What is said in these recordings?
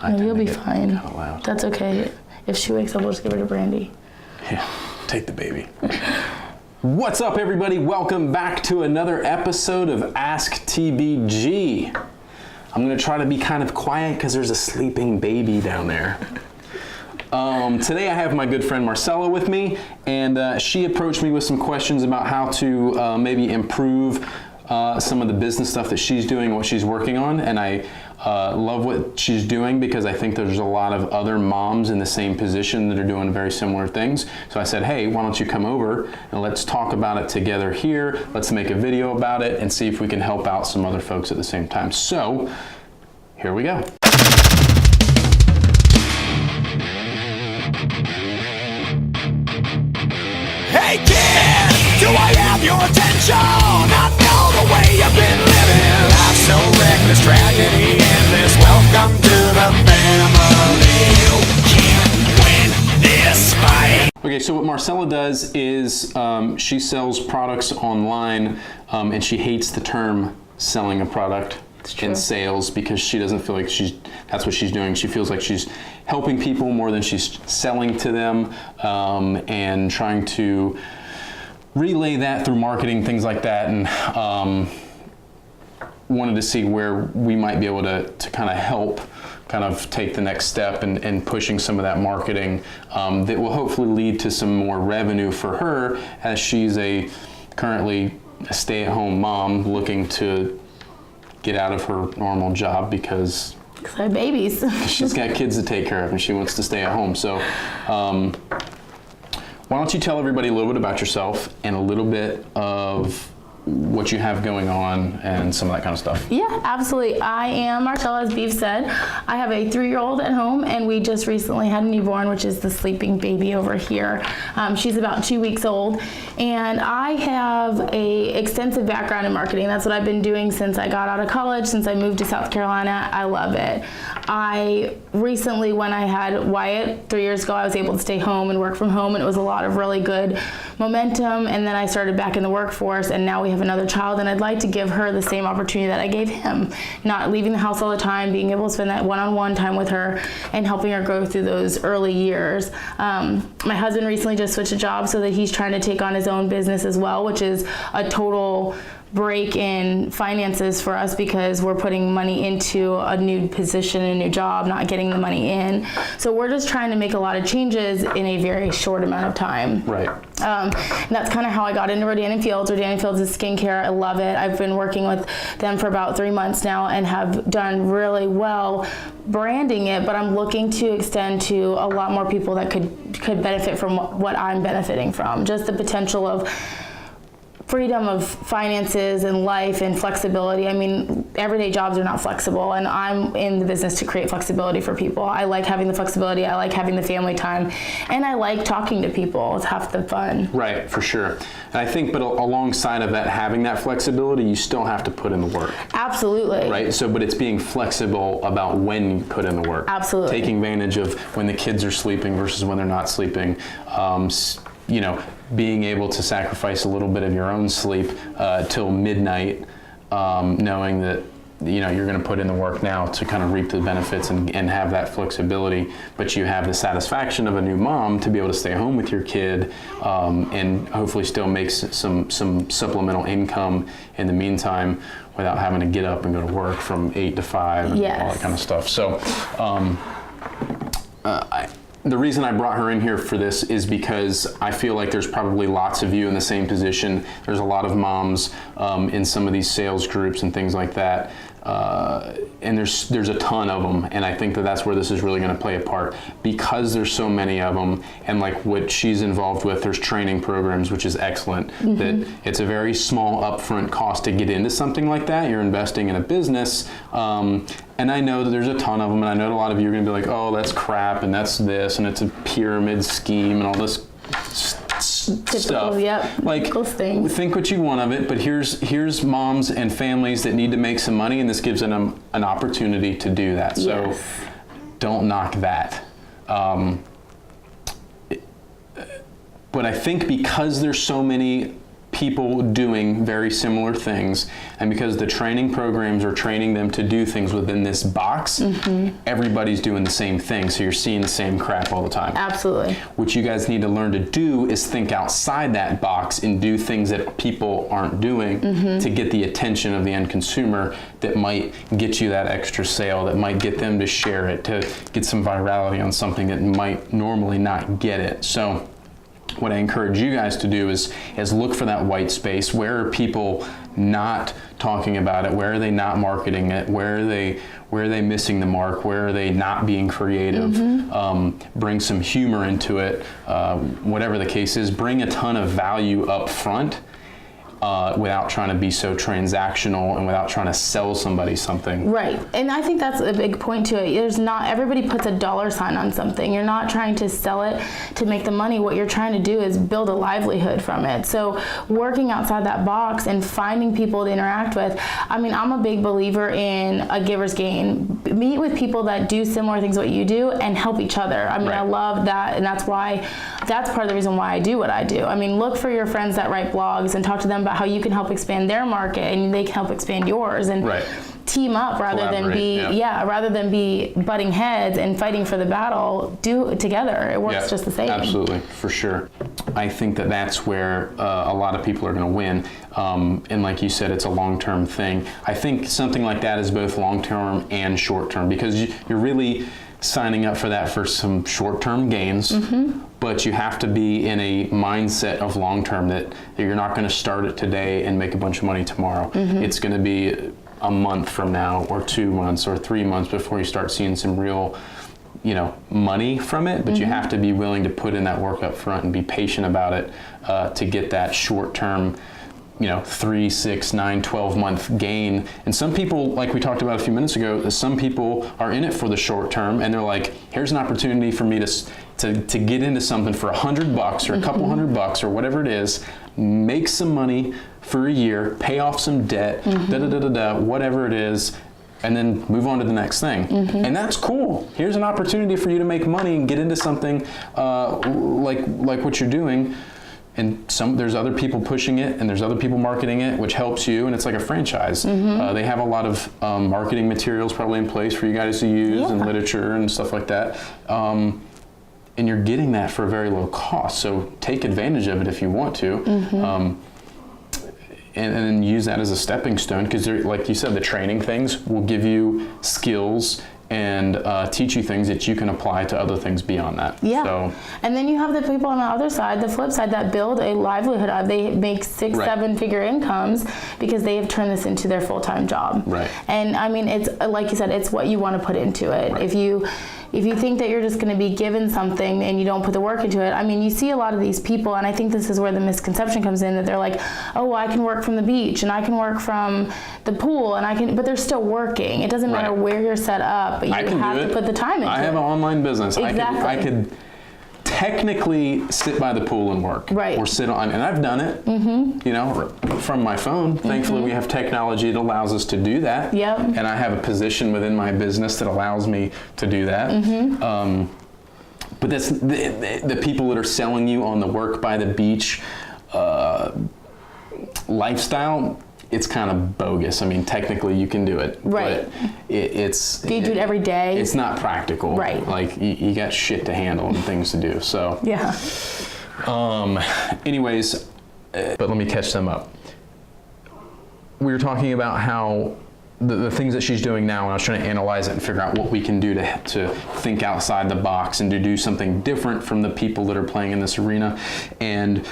No, you'll be fine. Kind of loud. That's okay. If she wakes up, we'll just give her to Brandy. Yeah, take the baby. What's up, everybody? Welcome back to another episode of askTBG. I'm gonna try to be kind of quiet because there's a sleeping baby down there. Today I have my good friend Marcella with me, and she approached me with some questions about how to maybe improve some of the business stuff that she's doing, what she's working on, and I love what she's doing because I think there's a lot of other moms in the same position that are doing very similar things. So I said, hey, why don't you come over and let's talk about it together here. Let's make a video about it and see if we can help out some other folks at the same time. So here we go. Hey kid, do I have your attention? I know the way you've been living. Life's so reckless, tragedy endless. Welcome to the family. You can't win this fight. Okay, so what Marcella does is she sells products online, and she hates the term selling a product in sales because she doesn't feel like that's what she's doing. She feels like she's helping people more than she's selling to them, and trying to relay that through marketing, things like that, and wanted to see where we might be able to kind of help kind of take the next step and pushing some of that marketing that will hopefully lead to some more revenue for her as she's currently a stay-at-home mom looking to get out of her normal job because I have babies. She's got kids to take care of and she wants to stay at home. So why don't you tell everybody a little bit about yourself and a little bit of what you have going on and some of that kind of stuff. Yeah, absolutely. I am Marcella, as Beef said. I have a 3-year-old at home, and we just recently had a newborn, which is the sleeping baby over here. She's about 2 weeks old, and I have a extensive background in marketing. That's what I've been doing since I got out of college, since I moved to South Carolina. I love it. I recently, when I had Wyatt 3 years ago, I was able to stay home and work from home, and it was a lot of really good momentum, and then I started back in the workforce, and now we have another child, and I'd like to give her the same opportunity that I gave him, not leaving the house all the time, being able to spend that one-on-one time with her and helping her go through those early years. My husband recently just switched a job so that he's trying to take on his own business as well, which is a total break in finances for us because we're putting money into a new position, a new job, not getting the money in. So we're just trying to make a lot of changes in a very short amount of time. Right. And that's kind of how I got into Rodan & Fields. Rodan & Fields is skincare. I love it. I've been working with them for about 3 months now and have done really well branding it, but I'm looking to extend to a lot more people that could benefit from what I'm benefiting from. Just the potential of freedom of finances and life and flexibility. I mean, everyday jobs are not flexible, and I'm in the business to create flexibility for people. I like having the flexibility, I like having the family time, and I like talking to people. It's half the fun. Right, for sure. And I think, but alongside of that, having that flexibility, you still have to put in the work. Absolutely. Right, so, but it's being flexible about when you put in the work. Absolutely. Taking advantage of when the kids are sleeping versus when they're not sleeping. You know, being able to sacrifice a little bit of your own sleep till midnight, knowing that you're going to put in the work now to kind of reap the benefits and have that flexibility, but you have the satisfaction of a new mom to be able to stay home with your kid and hopefully still make some supplemental income in the meantime without having to get up and go to work from 8 to 5 and all that kind of stuff. So the reason I brought her in here for this is because I feel like there's probably lots of you in the same position. There's a lot of moms in some of these sales groups and things like that. And there's a ton of them, and I think that's where this is really going to play a part because there's so many of them, and like what she's involved with, there's training programs, which is excellent. Mm-hmm. That it's a very small upfront cost to get into something like that. You're investing in a business, and I know that there's a ton of them, and I know a lot of you are going to be like, oh, that's crap, and that's this, and it's a pyramid scheme, and all this stuff. Yep. Like, think what you want of it, but here's moms and families that need to make some money, and this gives them an opportunity to do that. So don't knock that. But I think because there's so many people doing very similar things, and because the training programs are training them to do things within this box, everybody's doing the same thing, so you're seeing the same crap all the time. Absolutely. What you guys need to learn to do is think outside that box and do things that people aren't doing to get the attention of the end consumer, that might get you that extra sale, that might get them to share it, to get some virality on something that might normally not get it. So what I encourage you guys to do is look for that white space. Where are people not talking about it? Where are they not marketing it? Where are they missing the mark? Where are they not being creative? Bring some humor into it. Whatever the case is, bring a ton of value up front. Without trying to be so transactional and without trying to sell somebody something. Right, and I think that's a big point to it. Everybody puts a dollar sign on something. You're not trying to sell it to make the money. What you're trying to do is build a livelihood from it. So working outside that box and finding people to interact with. I mean, I'm a big believer in a giver's gain. Meet with people that do similar things what you do and help each other. I mean, I love that, and that's part of the reason why I do what I do. I mean, look for your friends that write blogs and talk to them about how you can help expand their market and they can help expand yours, and team up rather than be butting heads and fighting for the battle. Do it together. It works just the same. Absolutely, for sure. I think that's where a lot of people are going to win. And like you said, it's a long-term thing. I think something like that is both long-term and short-term, because you're really signing up for that for some short-term gains, but you have to be in a mindset of long-term, that you're not going to start it today and make a bunch of money tomorrow. It's going to be a month from now, or 2 months, or 3 months before you start seeing some real, money from it. But you have to be willing to put in that work up front and be patient about it to get that short-term 3, 6, 9, 12 month gain. And some people, like we talked about a few minutes ago, some people are in it for the short term, and they're like, here's an opportunity for me to get into something for $100 or a couple $100 or whatever it is, make some money for a year, pay off some debt, whatever it is, and then move on to the next thing. And that's cool. Here's an opportunity for you to make money and get into something like what you're doing. And there's other people pushing it, and there's other people marketing it, which helps you, and it's like a franchise. They have a lot of marketing materials probably in place for you guys to use, and literature and stuff like that. And you're getting that for a very low cost, so take advantage of it if you want to. And then use that as a stepping stone, because like you said, the training things will give you skills and teach you things that you can apply to other things beyond that. So, and then you have the people on the other side, the flip side, that build a livelihood of. They make 6, 7-figure incomes because they have turned this into their full-time job. And I mean, it's like you said, it's what you want to put into it. If you think that you're just going to be given something and you don't put the work into it, I mean, you see a lot of these people, and I think this is where the misconception comes in, that they're like, oh, well, I can work from the beach and I can work from the pool, and but they're still working. It doesn't matter where you're set up, but you have to put the time into it. I have an online business. Exactly. I could technically sit by the pool and work, or sit on, and I've done it, from my phone. Thankfully, we have technology that allows us to do that. And I have a position within my business that allows me to do that. But that's the people that are selling you on the work by the beach lifestyle. It's kind of bogus. I mean, technically you can do it, but it's. Do you do it every day? It's not practical. Like you got shit to handle and things to do. So. Anyways, but let me catch them up. We were talking about how the things that she's doing now, and I was trying to analyze it and figure out what we can do to think outside the box and to do something different from the people that are playing in this arena. And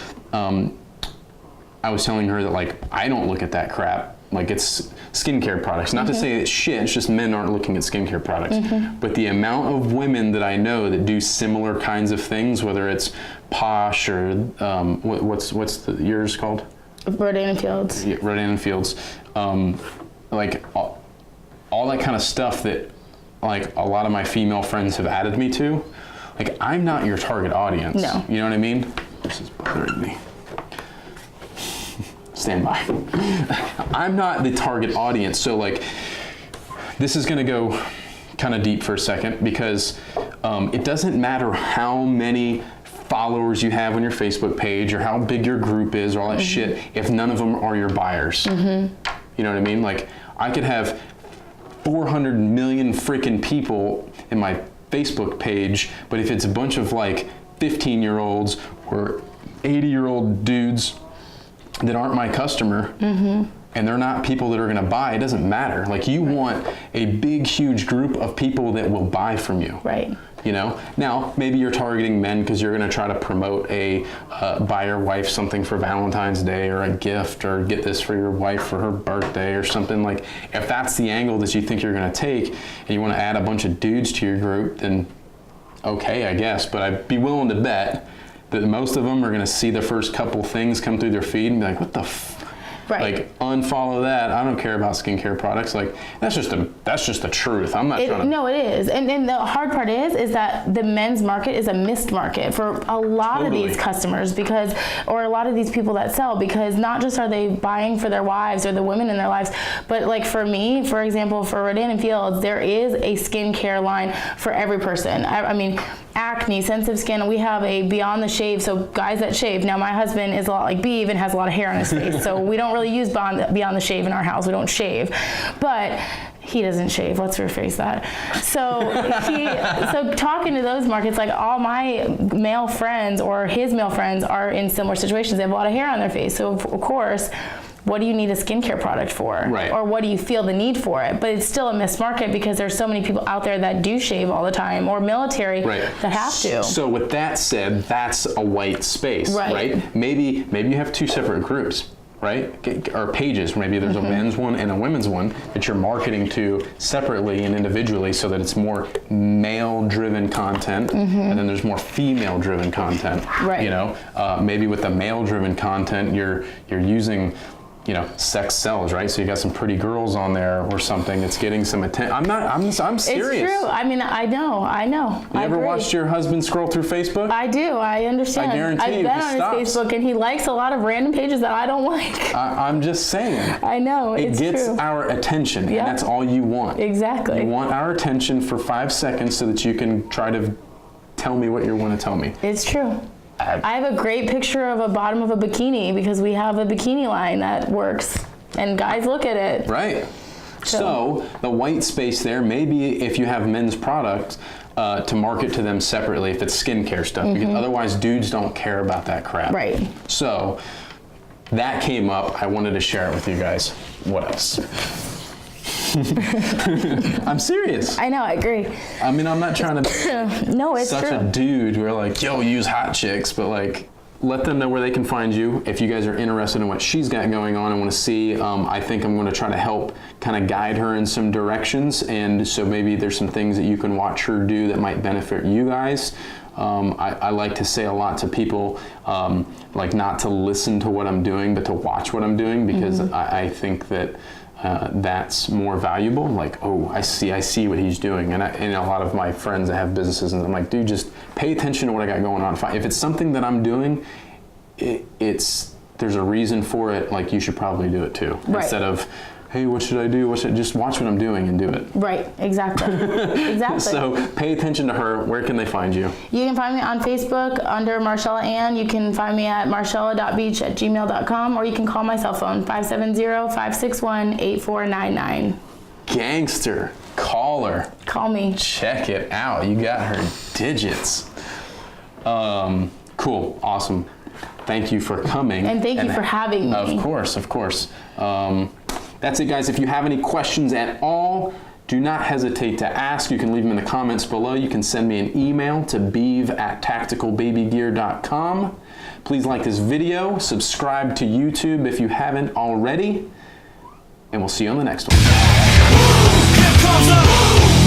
I was telling her that, like, I don't look at that crap. Like, it's skincare products. Not to say it's shit, it's just men aren't looking at skincare products. But the amount of women that I know that do similar kinds of things, whether it's Posh or what's yours called? Rodan and Fields. Yeah, Rodan and Fields. Like all that kind of stuff that, like, a lot of my female friends have added me to. Like, I'm not your target audience. No. You know what I mean? This is bothering me. Stand by. I'm not the target audience. So, like, this is going to go kind of deep for a second, because it doesn't matter how many followers you have on your Facebook page or how big your group is or all that shit if none of them are your buyers. You know what I mean? Like, I could have 400 million freaking people in my Facebook page, but if it's a bunch of like 15-year-olds or 80-year-old dudes that aren't my customer, and they're not people that are gonna buy, it doesn't matter. Like, you want a big, huge group of people that will buy from you. Right. You know, now maybe you're targeting men because you're going to try to promote a buy your wife something for Valentine's Day or a gift, or get this for your wife for her birthday or something. Like, if that's the angle that you think you're going to take and you want to add a bunch of dudes to your group, then okay, I guess. But I'd be willing to bet that most of them are going to see the first couple things come through their feed and be like, what the Right. Like, unfollow that. I don't care about skincare products. Like, that's just the truth. I'm not trying to. No, it is. And the hard part is that the men's market is a missed market for a lot of these customers, because, or a lot of these people that sell, because not just are they buying for their wives or the women in their lives, but like for me, for example, for Rodan and Fields, there is a skincare line for every person. I mean, acne, sensitive skin, we have a Beyond the Shave, so guys that shave. Now, my husband is a lot like Beav and has a lot of hair on his face, so we don't really use Beyond the Shave in our house. We don't shave, but he doesn't shave. Let's rephrase that. So talking to those markets, like all my male friends or his male friends are in similar situations. They have a lot of hair on their face, so of course, what do you need a skincare product for? Right. Or what do you feel the need for it? But it's still a missed market because there's so many people out there that do shave all the time, or military that have to. So with that said, that's a white space, right? Maybe you have two separate groups, right? Or pages. Maybe there's a men's one and a women's one that you're marketing to separately and individually, so that it's more male-driven content, and then there's more female-driven content. Right. You know, maybe with the male-driven content, you're using, you know, sex sells, right? So you got some pretty girls on there or something. It's getting some attention. I'm serious. It's true. I mean, I know. You ever watched your husband scroll through Facebook? I do. I understand. I guarantee I've you, been he on stops. his Facebook, and he likes a lot of random pages that I don't like. I'm just saying. I know. It's It gets true. our attention, and that's all you want. Exactly. You want our attention for 5 seconds so that you can try to tell me what you want to tell me. It's true. I have a great picture of a bottom of a bikini because we have a bikini line that works, and guys look at it. Right. So the white space there, maybe if you have men's products, to market to them separately if it's skincare stuff, because otherwise dudes don't care about that crap. Right. So that came up. I wanted to share it with you guys. What else? I'm serious. I know, I agree. I mean, I'm not trying to No, it's such true. a dude who are like, yo, use hot chicks, but like, let them know where they can find you. If you guys are interested in what she's got going on and want to see, I think I'm going to try to help kind of guide her in some directions. And so maybe there's some things that you can watch her do that might benefit you guys. I like to say a lot to people, like not to listen to what I'm doing, but to watch what I'm doing, because I think that that's more valuable. Like, oh, I see what he's doing. And a lot of my friends that have businesses, and I'm like, dude, just pay attention to what I got going on. If it's something that I'm doing, there's a reason for it. Like, you should probably do it too. Right. Instead of, hey, what should I do? Just watch what I'm doing and do it. Right, exactly. Exactly. So pay attention to her. Where can they find you? You can find me on Facebook under Marcella Ann. You can find me at marceilla.beach at gmail.com, or you can call my cell phone, 570-561-8499. Gangster. Call her. Call me. Check it out. You got her digits. Cool. Awesome. Thank you for coming. And thank you for having me. Of course. That's it, guys. If you have any questions at all, do not hesitate to ask. You can leave them in the comments below. You can send me an email to beav@tacticalbabygear.com. Please like this video. Subscribe to YouTube if you haven't already. And we'll see you on the next one. Here comes the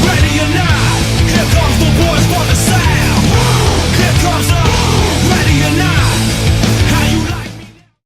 ready or not. Here comes the